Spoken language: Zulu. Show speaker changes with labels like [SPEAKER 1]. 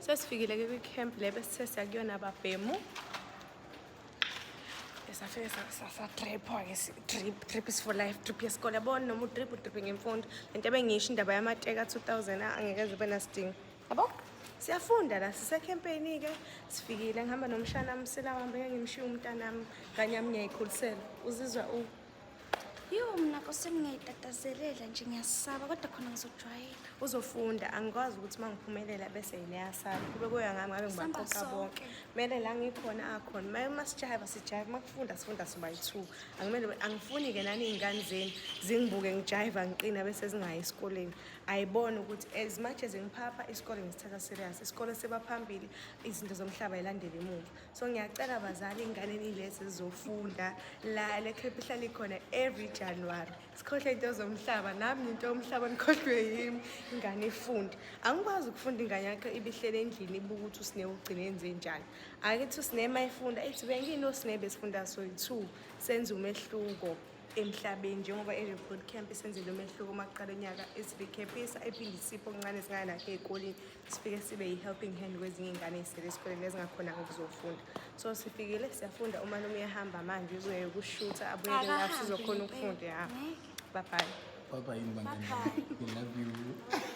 [SPEAKER 1] Sesifikile ke kwi-camp le bese siyakuyona ababhemu. Esafike sa-trip trip is for life, trip yesikole. Yabona noma utrip ngemfundo. Lento ebengisho indaba yamateka 2000 angeke zibe nasidingo. Yabo? Siyafunda la sise-campaign ke sifikile ngihamba nomshana msila wami ngimshiya umntanami kanye yami ngiyayikhulisela. Uzizwa
[SPEAKER 2] Yo mina kose ngiyayitatazelela nje ngiyasaba kodwa khona ngizojwayela.
[SPEAKER 1] Uzofunda angikwazi ukuthi mangiphumelela bese yineyasala kube kuya ngami ngabe ngibaqoqa bonke. Kumele la ngikhona akhona masijayiva sijayiva makufunda sifunda soba yi2. Angifuni ke nani izingane zeni zingibuke ngijayiva ngiqina bese zingayi esikoleni. Ayibona ukuthi as much as ngiphapha isikole ngisithatha serious. Isikole sebaphambili izinto zomhlaba ilandele emuva. So ngiyacela abazali ingane nilezi zizofunda la le camp ihlala ikhona every January. Sikhohle into zomhlaba nami into yomhlaba nikhohlwe yimi ingane ifunde. Angikwazi ukufunda ingane yakhe ibihlele endlini ibuka ukuthi usine ugcine yenze njani. Akithi usine mayifunda ethi bengino sine besifunda so yi2 senza umehluko emhlabeni njengoba e-report camp isenzile umehluko maqala unyaka esibikhephisa ephinde isipho okuncane singana nakhe ezikoleni sifike sibe yi-helping hand kwezinye izingane ezisele esikoleni ezingakhona ukuzofunda. So sifikile siyafunda uma noma uyahamba manje uzoye ukushutha abuyele la sizokhona ukufunda ya. Bye bye.
[SPEAKER 3] Bye bye. We love you.